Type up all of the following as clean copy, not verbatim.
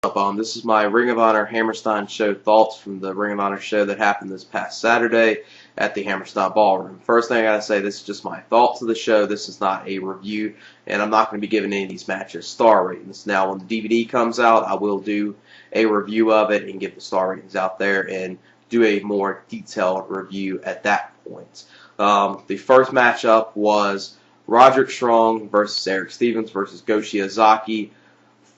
This is my Ring of Honor Hammerstein show thoughts from the Ring of Honor show that happened this past Saturday at the Hammerstein Ballroom. First thing I gotta say, this is just my thoughts of the show. This is not a review, and I'm not going to be giving any of these matches star ratings. Now, when the DVD comes out, I will do a review of it and give the star ratings out there and do a more detailed review at that point. The first matchup was Roderick Strong versus Erick Stevens versus Shiozaki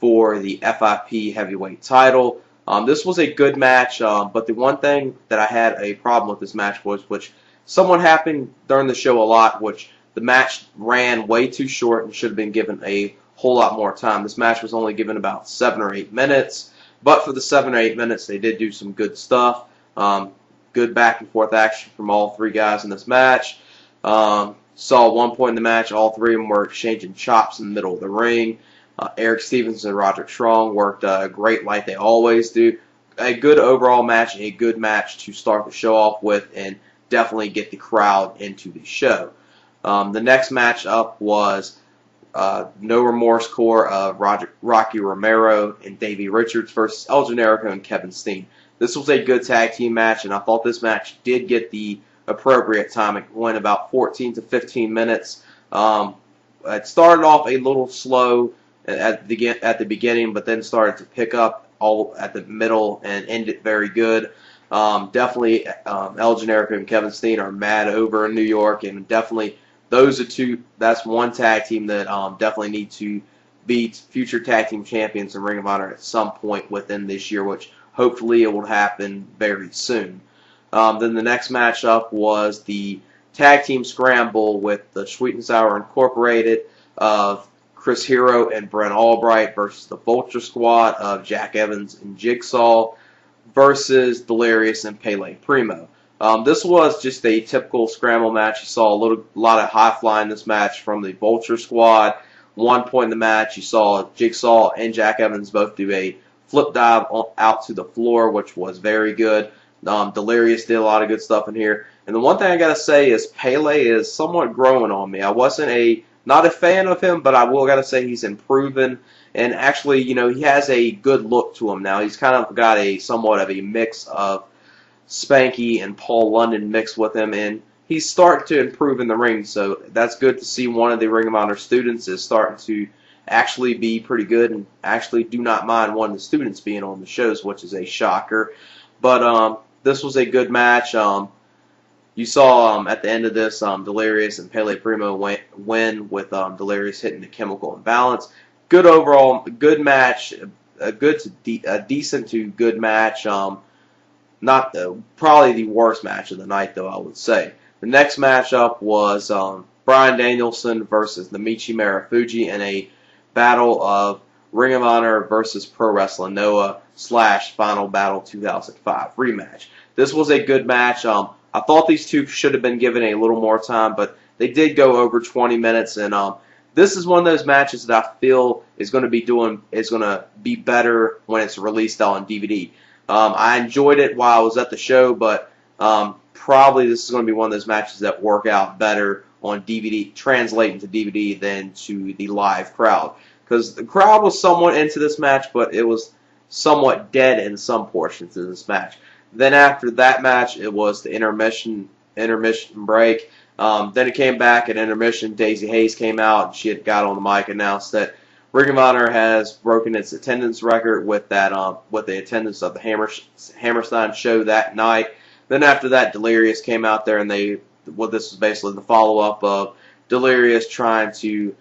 for the FIP heavyweight title. This was a good match, but the one thing that I had a problem with this match was, which somewhat happened during the show a lot, which the match ran way too short and should have been given a whole lot more time. This match was only given about 7 or 8 minutes, but for the 7 or 8 minutes, they did do some good stuff. Good back and forth action from all three guys in this match. Saw at one point in the match, all three of them were exchanging chops in the middle of the ring. Erick Stevens and Roderick Strong worked great like they always do. A good overall match, a good match to start the show off with and definitely get the crowd into the show. The next match up was No Remorse Corps of Rocky Romero and Davey Richards versus El Generico and Kevin Steen. This was a good tag team match, and I thought this match did get the appropriate time. It went about 14 to 15 minutes. It started off a little slow at the beginning, but then started to pick up all at the middle and ended very good. Definitely, El Generico and Kevin Steen are mad over in New York, and definitely those are two. That's one tag team that definitely need to be future tag team champions in Ring of Honor at some point within this year, which hopefully it will happen very soon. Then the next matchup was the tag team scramble with the Sweet and Sour Incorporated of Chris Hero and Brent Albright versus the Vulture Squad of Jack Evans and Jigsaw versus Delirious and Pele Primo. This was just a typical scramble match. You saw a lot of high fly in this match from the Vulture Squad. One point in the match, you saw Jigsaw and Jack Evans both do a flip dive out to the floor, which was very good. Delirious did a lot of good stuff in here. And the one thing I gotta say is Pele is somewhat growing on me. I wasn't not a fan of him, but I will gotta say he's improving. And actually, you know, he has a good look to him now. He's kind of got a somewhat of a mix of Spanky and Paul London mixed with him, and he's starting to improve in the ring. So that's good to see. One of the Ring of Honor students is starting to actually be pretty good and actually do not mind one of the students being on the shows, which is a shocker. But this was a good match. You saw at the end of this, Delirious and Pele Primo win with Delirious hitting the chemical imbalance. Good overall, good match, a decent to good match. Not probably the worst match of the night, though, I would say. The next matchup was Bryan Danielson versus Namichi Marufuji in a battle of Ring of Honor versus Pro Wrestling Noah / Final Battle 2005 rematch. This was a good match. I thought these two should have been given a little more time, but they did go over 20 minutes, and this is one of those matches that I feel is going to be better when it's released on DVD. I enjoyed it while I was at the show, but probably this is going to be one of those matches that work out better on DVD, translating to DVD than to the live crowd. Because the crowd was somewhat into this match, but it was somewhat dead in some portions of this match. Then after that match, it was the intermission break. Then it came back at intermission. Daisy Hayes came out, and she had got on the mic and announced that Ring of Honor has broken its attendance record with the attendance of the Hammerstein show that night. Then after that, Delirious came out there, and this was basically the follow-up of Delirious trying to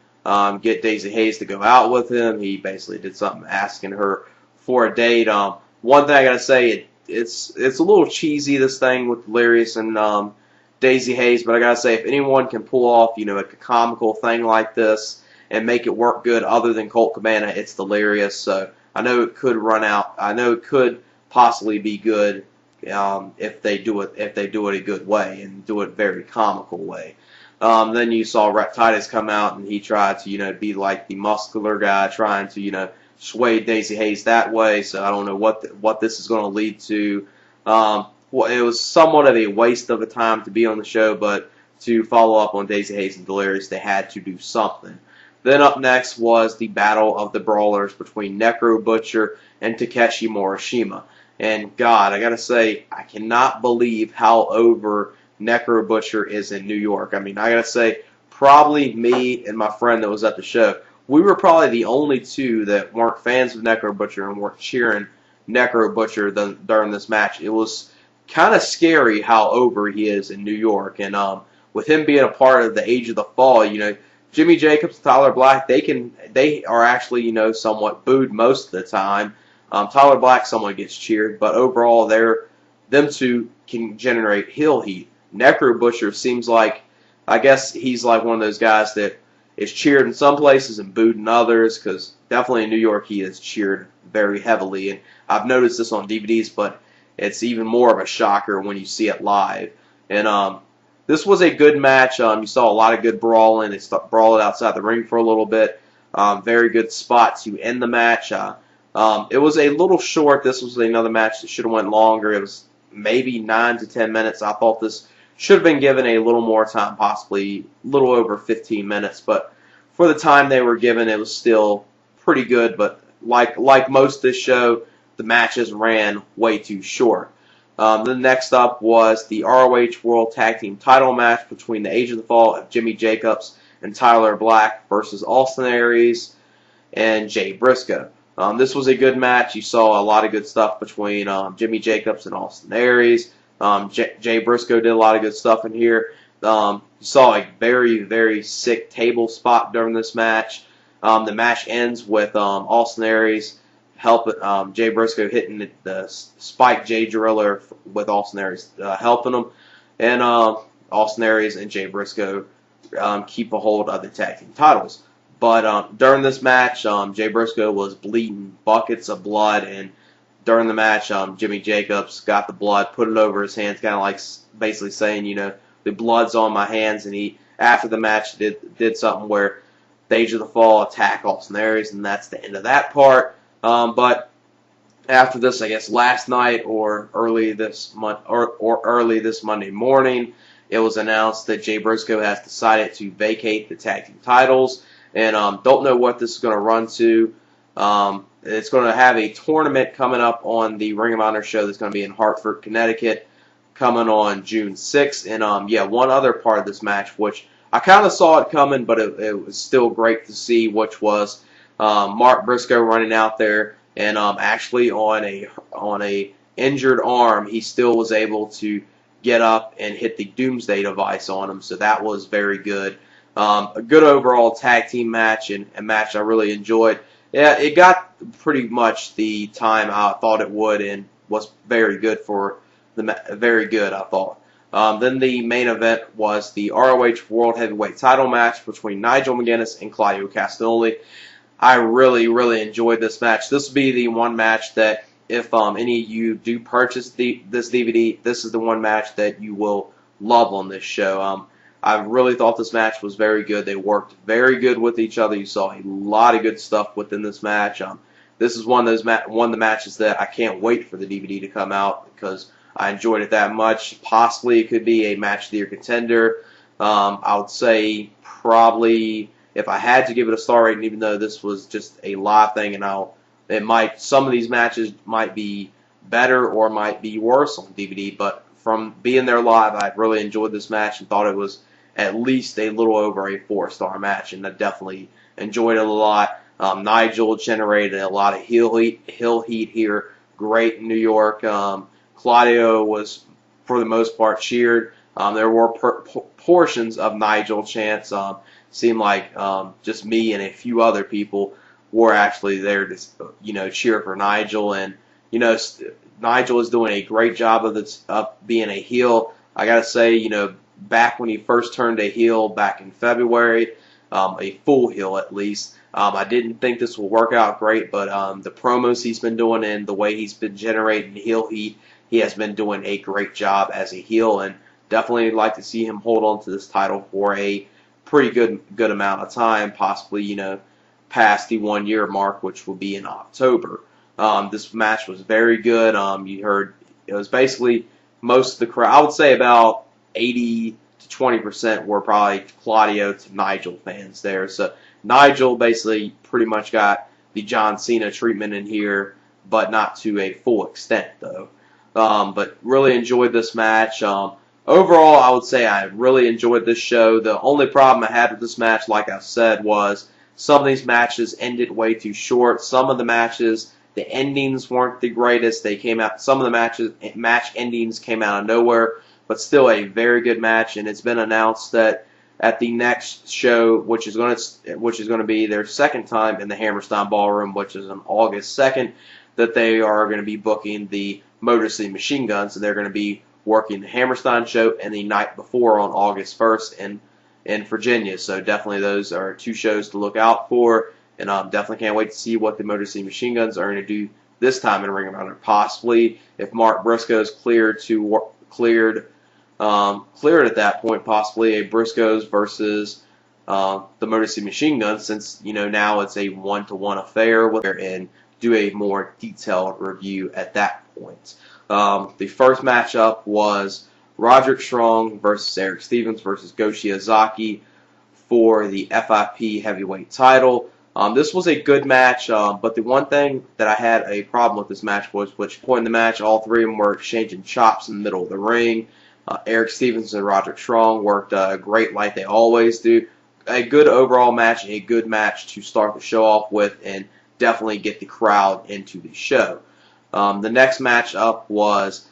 get Daisy Hayes to go out with him. He basically did something asking her for a date. One thing I gotta say, it's a little cheesy, this thing with Delirious and Daisy Hayes, but I gotta say, if anyone can pull off, you know, like a comical thing like this and make it work good other than Colt Cabana, it's Delirious. So I know it could run out. I know it could possibly be good if they do it a good way and do it a very comical way. Then you saw Rhett Titus come out, and he tried to, you know, be like the muscular guy, trying to, you know, sway Daisy Hayes that way. So I don't know what this is going to lead to. Well, it was somewhat of a waste of a time to be on the show, but to follow up on Daisy Hayes and Delirious, they had to do something. Then up next was the Battle of the Brawlers between Necro Butcher and Takeshi Morishima. And God, I gotta say, I cannot believe how over Necro Butcher is in New York. I mean, I gotta say, probably me and my friend that was at the show, we were probably the only two that weren't fans of Necro Butcher and weren't cheering Necro Butcher during this match. It was kind of scary how over he is in New York. And with him being a part of the Age of the Fall, you know, Jimmy Jacobs and Tyler Black, they are actually, you know, somewhat booed most of the time. Tyler Black somewhat gets cheered, but overall, them two can generate heel heat. Necro Butcher seems like, I guess he's like one of those guys that is cheered in some places and booed in others, because definitely in New York he is cheered very heavily, and I've noticed this on DVDs, but it's even more of a shocker when you see it live. And this was a good match. You saw a lot of good brawling. They brawled outside the ring for a little bit. Very good spot to end the match. It was a little short. This was another match that should have went longer. It was maybe 9 to 10 minutes. I thought this should have been given a little more time, possibly a little over 15 minutes. But for the time they were given, it was still pretty good. But like most of this show, the matches ran way too short. Then next up was the ROH World Tag Team title match between the Age of the Fall of Jimmy Jacobs and Tyler Black versus Austin Aries and Jay Briscoe. This was a good match. You saw a lot of good stuff between Jimmy Jacobs and Austin Aries. Jay Briscoe did a lot of good stuff in here. You saw a very, very sick table spot during this match. The match ends with Austin Aries Jay Briscoe hitting the Spike J Driller with Austin Aries helping him, and Austin Aries and Jay Briscoe keep a hold of the tag team titles. But during this match, Jay Briscoe was bleeding buckets of blood, and during the match, Jimmy Jacobs got the blood, put it over his hands, kind of like basically saying, you know, the blood's on my hands, and he, after the match, did something where the Age of the Fall attack Austin Aries, and that's the end of that part. But after this, I guess last night or early this Monday morning, it was announced that Jay Briscoe has decided to vacate the tag team titles, and don't know what this is going to run to. It's going to have a tournament coming up on the Ring of Honor show that's going to be in Hartford, Connecticut, coming on June 6th. And yeah, one other part of this match, which I kind of saw it coming, but it was still great to see, which was Mark Briscoe running out there, and actually on a injured arm, he still was able to get up and hit the Doomsday device on him. So that was very good. A good overall tag team match, and a match I really enjoyed. Yeah, it got pretty much the time I thought it would, and was very good I thought. Then the main event was the ROH World Heavyweight title match between Nigel McGuinness and Claudio Castagnoli. I really, really enjoyed this match. This will be the one match that, if any of you do purchase this DVD, this is the one match that you will love on this show. I really thought this match was very good. They worked very good with each other. You saw a lot of good stuff within this match. This is one of the matches that I can't wait for the DVD to come out, because I enjoyed it that much. Possibly it could be a match of the year contender. I would say probably, if I had to give it a star rating, even though this was just a live thing, and some of these matches might be better or might be worse on DVD, but from being there live, I really enjoyed this match and thought it was at least a little over a 4-star match, and I definitely enjoyed it a lot. Nigel generated a lot of heel heat here. Great in New York. Claudio was, for the most part, cheered. There were portions of Nigel chants. Seemed like just me and a few other people were actually there to, you know, cheer for Nigel. And, you know, Nigel is doing a great job of being a heel. I gotta say, you know, back when he first turned a heel back in February, a full heel at least, I didn't think this will work out great, but the promos he's been doing and the way he's been generating heel heat, he has been doing a great job as a heel, and definitely like to see him hold on to this title for a pretty good amount of time, possibly, you know, past the 1-year mark, which will be in October. This match was very good. You heard it was basically most of the crowd. I would say about 80 to 20% were probably Claudio to Nigel fans there. So Nigel basically pretty much got the John Cena treatment in here, but not to a full extent though. But really enjoyed this match. Overall, I would say I really enjoyed this show. The only problem I had with this match, like I said, was some of these matches ended way too short. Some of the matches, the endings weren't the greatest. They came out. Some of the match endings came out of nowhere, but still a very good match. And it's been announced that at the next show, which is going to be their second time in the Hammerstein Ballroom, which is on August 2nd, that they are going to be booking the Motor City Machine Guns, and they're going to be working the Hammerstein show and the night before on August 1st in Virginia. So definitely those are two shows to look out for, and definitely can't wait to see what the Motor City Machine Guns are going to do this time in Ring of Honor. Possibly, if Mark Briscoe's cleared at that point, possibly a Briscoes versus the Motor City Machine Guns, since now it's a 1-to-1 affair, and do a more detailed review at that point. The first matchup was Roderick Strong versus Erick Stevens versus Go Shiozaki for the FIP heavyweight title. This was a good match, but the one thing that I had a problem with this match was, which point in the match, all three of them were exchanging chops in the middle of the ring. Erick Stevens and Roderick Strong worked great like they always do. A good overall match, a good match to start the show off with, and definitely get the crowd into the show. The next match up was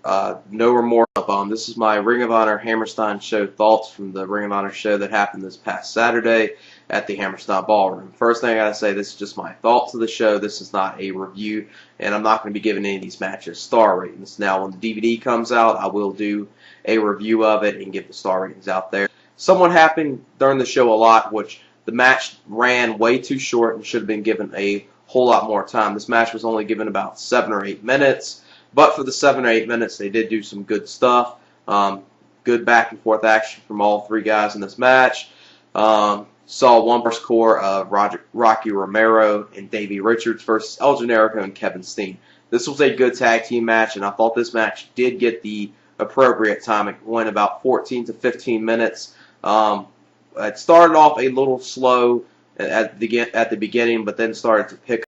No Remorse. This is my Ring of Honor Hammerstein show thoughts from the Ring of Honor show that happened this past Saturday at the Hammerstein Ballroom. First thing I gotta say, this is just my thoughts of the show. This is not a review, and I'm not going to be giving any of these matches star ratings. Now, when the DVD comes out, I will do a review of it and give the star ratings out there. Somewhat happened during the show a lot, which the match ran way too short and should have been given a whole lot more time. This match was only given about 7 or 8 minutes, but for the 7 or 8 minutes, they did do some good stuff. Good back and forth action from all three guys in this match. Saw one versus core of Rocky Romero and Davey Richards versus El Generico and Kevin Steen. This was a good tag team match, and I thought this match did get the appropriate time. It went about 14 to 15 minutes. It started off a little slow at the beginning, but then started to pick